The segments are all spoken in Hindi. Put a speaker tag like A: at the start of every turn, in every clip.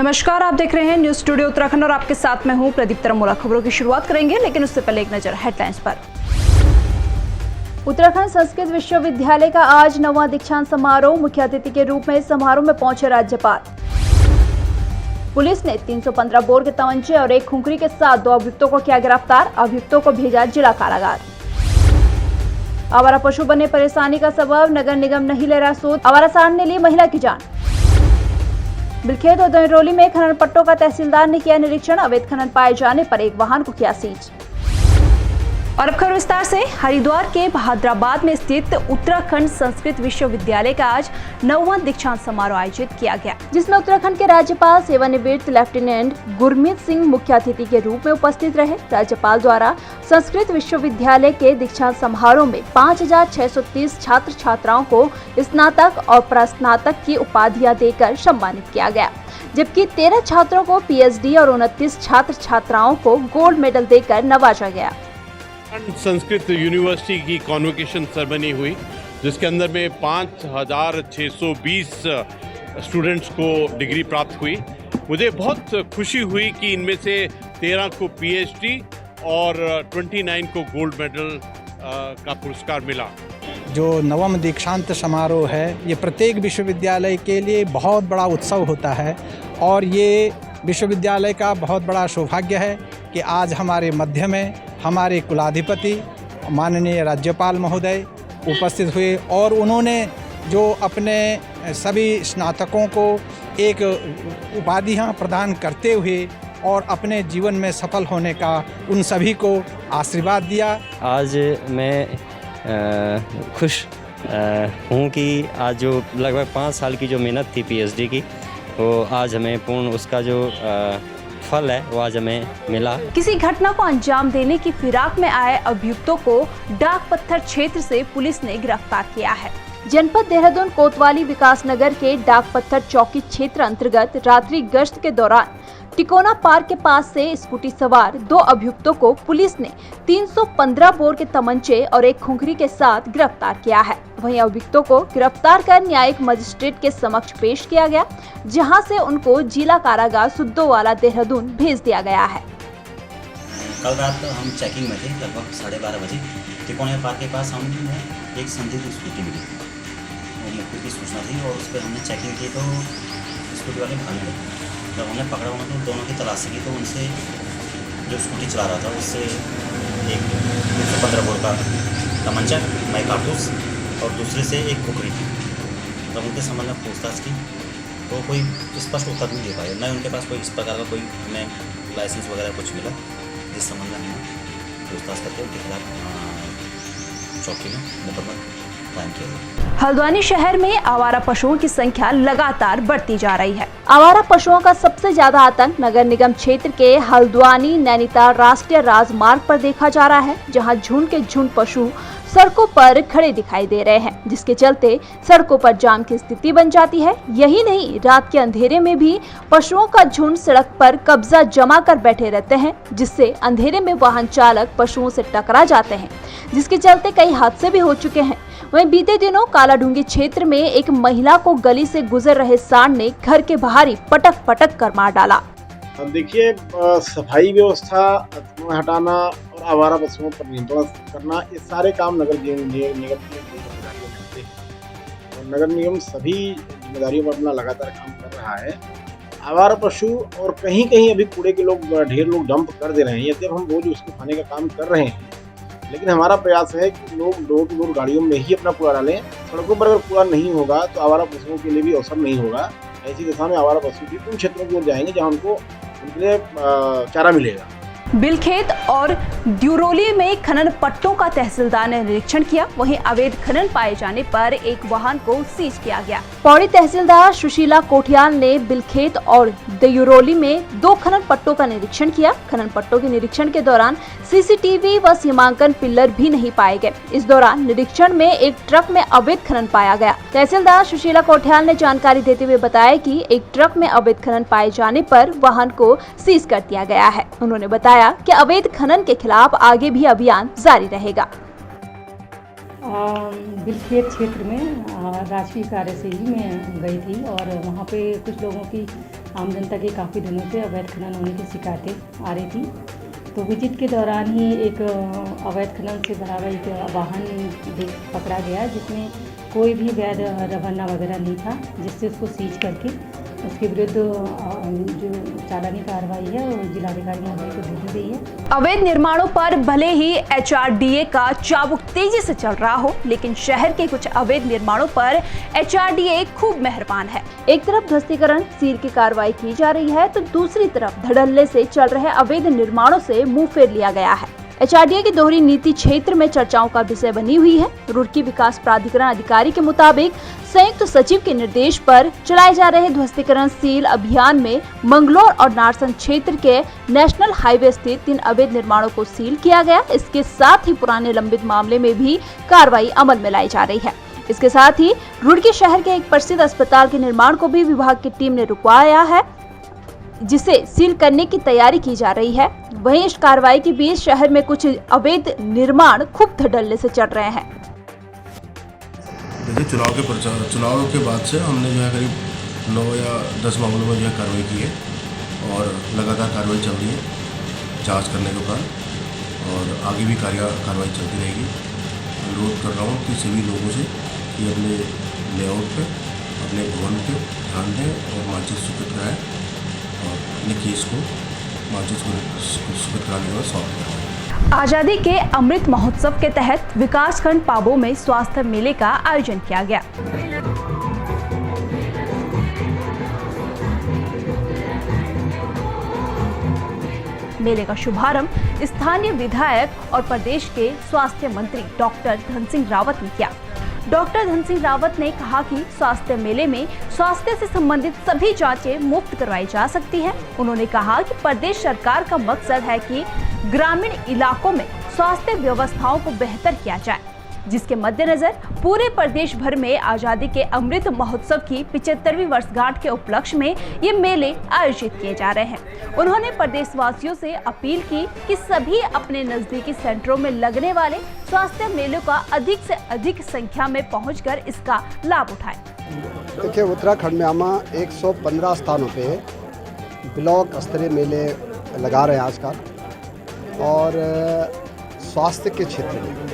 A: नमस्कार, आप देख रहे हैं न्यूज स्टूडियो उत्तराखंड और आपके साथ मैं हूं प्रदीप तरमोला। खबरों की शुरुआत करेंगे, लेकिन उससे पहले एक नजर हेडलाइंस पर। उत्तराखंड संस्कृत विश्वविद्यालय का आज 9वां दीक्षांत समारोह। मुख्य अतिथि के रूप में समारोह में पहुंचे राज्यपाल। पुलिस ने 315 बोर के तमंचे और एक खुंखरी के साथ 2 अभियुक्तों को किया गिरफ्तार। अभियुक्तों को भेजा जिला कारागार। आवारा पशु बने परेशानी का सबब, नगर निगम नहीं ले रहा सूद। आवारा सांड ने ली महिला की जान। बिलखेत और दहिरोली में खनन पट्टों का तहसीलदार ने किया निरीक्षण। अवैध खनन पाए जाने पर एक वाहन को किया सीज। और अब खबर विस्तार से। हरिद्वार के बहादुराबाद में स्थित उत्तराखंड संस्कृत विश्वविद्यालय का आज 9वां दीक्षांत समारोह आयोजित किया गया, जिसमें उत्तराखंड के राज्यपाल सेवानिवृत्त लेफ्टिनेंट गुरमीत सिंह मुख्य अतिथि के रूप में उपस्थित रहे। राज्यपाल द्वारा संस्कृत विश्वविद्यालय के दीक्षांत समारोह में 5630 छात्र छात्राओं को स्नातक और प्रस्नातक की उपाधियां देकर सम्मानित किया गया, जबकि 13 छात्रों को पीएचडी और 29 छात्र छात्राओं को गोल्ड मेडल देकर नवाजा गया।
B: संस्कृत यूनिवर्सिटी की कॉन्वोकेशन सेरेमनी हुई, जिसके अंदर में 5620 स्टूडेंट्स को डिग्री प्राप्त हुई। मुझे बहुत खुशी हुई कि इनमें से 13 को पीएचडी और 29 को गोल्ड मेडल का पुरस्कार मिला।
C: जो 9वां दीक्षांत समारोह है, ये प्रत्येक विश्वविद्यालय के लिए बहुत बड़ा उत्सव होता है और ये विश्वविद्यालय का बहुत बड़ा सौभाग्य है कि आज हमारे मध्य में हमारे कुलाधिपति माननीय राज्यपाल महोदय उपस्थित हुए और उन्होंने जो अपने सभी स्नातकों को एक उपाधियां प्रदान करते हुए और अपने जीवन में सफल होने का उन सभी को आशीर्वाद दिया।
D: आज मैं खुश हूँ कि आज जो लगभग 5 साल की जो मेहनत थी पीएचडी की, वो आज हमें पूर्ण उसका जो फल है वो आज हमें मिला।
A: किसी घटना को अंजाम देने की फिराक में आए अभियुक्तों को डाक पत्थर क्षेत्र से पुलिस ने गिरफ्तार किया है। जनपद देहरादून कोतवाली विकास नगर के डाक पत्थर चौकी क्षेत्र अंतर्गत रात्रि गश्त के दौरान टिकोना पार्क के पास से स्कूटी सवार 2 अभियुक्तों को पुलिस ने 315 बोर के तमंचे और एक खुंखरी के साथ गिरफ्तार किया है। वहीं अभियुक्तों को गिरफ्तार कर न्यायिक मजिस्ट्रेट के समक्ष पेश किया गया, जहां से उनको जिला कारागार सुद्दोवाला देहरादून भेज दिया गया है।
E: कल रात हम चेकिंग में थे, लगभग 12:30 बजे टिकोना पार्क के पास हम एक संदिग्ध स्कूटी मिली, वो मुखबिर की सूचना थी और उस पर हमने चेकिंग की तो स्कूटी वाले भागने लगे। जब हमने पकड़ा उन्होंने तो दोनों की तलाशी की तो उनसे जो स्कूटी चला रहा था उससे एक 315 बोर का तमंचा, माई कारतूस और दूसरे से एक खुखरी थी। जब उनके संबंध में पूछताछ की तो कोई स्पष्ट उत्तर नहीं दे पाए, न उनके पास कोई इस प्रकार का कोई हमें लाइसेंस वगैरह कुछ मिला, जिस संबंध में हमने पूछताछ करके उनके खिलाफ चौकी में मुकदमा कायम किया।
A: हल्द्वानी शहर में आवारा पशुओं की संख्या लगातार बढ़ती जा रही है। आवारा पशुओं का सबसे ज्यादा आतंक नगर निगम क्षेत्र के हल्द्वानी नैनीताल राष्ट्रीय राजमार्ग पर देखा जा रहा है, जहां झुंड के झुंड पशु सड़कों पर खड़े दिखाई दे रहे हैं, जिसके चलते सड़कों पर जाम की स्थिति बन जाती है। यही नहीं, रात के अंधेरे में भी पशुओं का झुंड सड़क पर कब्जा जमा कर बैठे रहते हैं, जिससे अंधेरे में वाहन चालक पशुओं से टकरा जाते हैं, जिसके चलते कई हादसे भी हो चुके हैं। वहीं बीते दिनों कालाढूंगी क्षेत्र में एक महिला को गली से गुजर रहे सांड ने घर के बाहर ही पटक पटक कर मार डाला।
F: देखिए, सफाई व्यवस्था हटाना और आवारा पशुओं पर नियंत्रण करना, ये सारे काम नगर निगम की जिम्मेदारियों में आते हैं और नगर निगम सभी जिम्मेदारियों पर अपना लगातार काम कर रहा है। आवारा पशु और कहीं कहीं अभी कूड़े के ढेर लोग डंप कर दे रहे हैं, यद्यप हम रोज उसको खाने का काम कर रहे हैं, लेकिन हमारा प्रयास है कि लोग डोर टू डोर गाड़ियों में ही अपना कूड़ा डालें। सड़कों पर अगर कूड़ा नहीं होगा तो आवारा पशुओं के लिए भी अवसर नहीं होगा। ऐसी दशा में आवारा पशु भी उन क्षेत्रों की ओर जाएंगे जहाँ उनको उनके लिए चारा मिलेगा।
A: बिलखेत और द्यूरोली में खनन पट्टों का तहसीलदार ने निरीक्षण किया। वहीं अवैध खनन पाए जाने पर एक वाहन को सीज किया गया। पौड़ी तहसीलदार सुशीला कोठियाल ने बिलखेत और द्यूरोली में 2 खनन पट्टों का निरीक्षण किया। खनन पट्टों के निरीक्षण के दौरान सीसीटीवी व सीमांकन पिल्लर भी नहीं पाए गए। इस दौरान निरीक्षण में एक ट्रक में अवैध खनन पाया गया। तहसीलदार सुशीला कोठियाल ने जानकारी देते हुए बताया कि एक ट्रक में अवैध खनन पाए जाने पर वाहन को सीज कर दिया गया है। उन्होंने बताया कि अवैध खनन के खिलाफ आगे भी अभियान जारी रहेगा।
G: बिलखेत क्षेत्र में राजकीय कार्य से ही मैं गई थी और वहाँ पे कुछ लोगों की आम जनता की काफ़ी दिनों से अवैध खनन होने की शिकायतें आ रही थी। तो विजिट के दौरान ही एक अवैध खनन से भरा हुआ एक वाहन पकड़ा गया जिसमें कोई भी वैध रवाना वगैरह नहीं था, जिससे उसको सीज करके उसके विरुद्ध जो चालानी कार्रवाई है वो जिलाधिकारी महोदय को दे दी गई है।
A: अवैध निर्माणों पर भले ही HRDA का चाबुक तेजी से चल रहा हो, लेकिन शहर के कुछ अवैध निर्माणों पर HRDA खूब मेहरबान है। एक तरफ ध्वस्तीकरण सील की कार्रवाई की जा रही है, तो दूसरी तरफ धड़ल्ले से चल रहे अवैध निर्माणों से मुंह फेर लिया गया है। HRDA की दोहरी नीति क्षेत्र में चर्चाओं का विषय बनी हुई है। रुड़की विकास प्राधिकरण अधिकारी के मुताबिक संयुक्त सचिव के निर्देश पर चलाए जा रहे ध्वस्तीकरण सील अभियान में मंगलौर और नारसन क्षेत्र के नेशनल हाईवे स्थित 3 अवैध निर्माणों को सील किया गया। इसके साथ ही पुराने लंबित मामले में भी कार्रवाई अमल में लाई जा रही है। इसके साथ ही रुड़की शहर के एक प्रसिद्ध अस्पताल के निर्माण को भी विभाग की टीम ने रुकवाया है, जिसे सील करने की तैयारी की जा रही है। वहीं इस कार्रवाई के बीच शहर में कुछ अवैध निर्माण खूब धड़ल्ले से चल रहे हैं।
H: देखिए, चुनाव के बाद से हमने जो है करीब 9 या 10 मामलों में जो है कार्रवाई की है और लगातार कार्रवाई चल रही है जांच करने के बाद, और आगे भी कार्रवाई चलती रहेगी। अनुरोध कर रहा हूँ कि सभी लोगों से कि अपने लेआउट पे, अपने भवन पे ध्यान दें और मानचित्र स्वीकृत कराएँ और अपने केस को मानचित्र स्वीकृत कराने के बाद सॉल्व करें।
A: आजादी के अमृत महोत्सव के तहत विकासखंड पाबौ में स्वास्थ्य मेले का आयोजन किया गया। मेले का शुभारंभ स्थानीय विधायक और प्रदेश के स्वास्थ्य मंत्री डॉक्टर धन सिंह रावत ने किया। डॉक्टर धन सिंह रावत ने कहा कि स्वास्थ्य मेले में स्वास्थ्य से संबंधित सभी जांचें मुफ्त करवाई जा सकती हैं। उन्होंने कहा कि प्रदेश सरकार का मकसद है कि ग्रामीण इलाकों में स्वास्थ्य व्यवस्थाओं को बेहतर किया जाए, जिसके मद्देनजर पूरे प्रदेश भर में आजादी के अमृत महोत्सव की 75वीं वर्षगांठ के उपलक्ष्य में ये मेले आयोजित किए जा रहे हैं। उन्होंने प्रदेशवासियों से अपील की कि सभी अपने नजदीकी सेंटरों में लगने वाले स्वास्थ्य मेलों का अधिक से अधिक संख्या में पहुंचकर इसका लाभ उठाएं।
I: देखिए, उत्तराखंड में हम 115 स्थानों पे ब्लॉक स्तरीय मेले लगा रहे हैं आजकल, और स्वास्थ्य के क्षेत्र में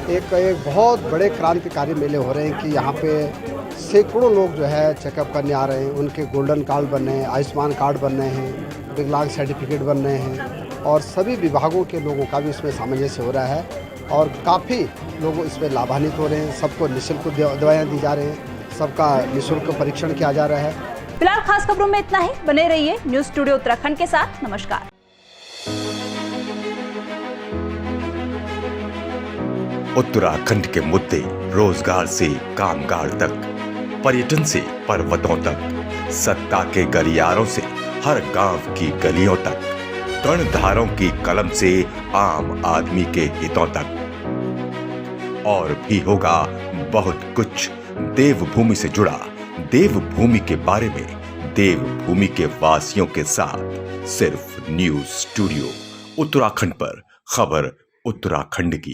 I: एक बहुत बड़े क्रांतिकारी मेले हो रहे हैं कि यहाँ पे सैकड़ों लोग जो है चेकअप करने आ रहे हैं। उनके गोल्डन कार्ड बन रहे हैं, आयुष्मान कार्ड बन रहे हैं, विकलांग सर्टिफिकेट बन रहे हैं, और सभी विभागों के लोगों का भी इसमें सामंजस्य हो रहा है और काफ़ी लोग इसमें लाभान्वित हो रहे हैं। सबको निःशुल्क दवाइयाँ दी जा रही हैं, सबका निःशुल्क परीक्षण किया जा रहा है।
A: फिलहाल खास खबरों में इतना ही। बने रहिए न्यूज स्टूडियो उत्तराखंड के साथ। नमस्कार।
J: उत्तराखंड के मुद्दे रोजगार से कामगार तक, पर्यटन से पर्वतों तक, सत्ता के गलियारों से हर गांव की गलियों तक, कर्णधारों की कलम से आम आदमी के हितों तक। और भी होगा बहुत कुछ देवभूमि से जुड़ा, देवभूमि के बारे में, देवभूमि के वासियों के साथ, सिर्फ न्यूज स्टूडियो उत्तराखंड पर। खबर उत्तराखंड की।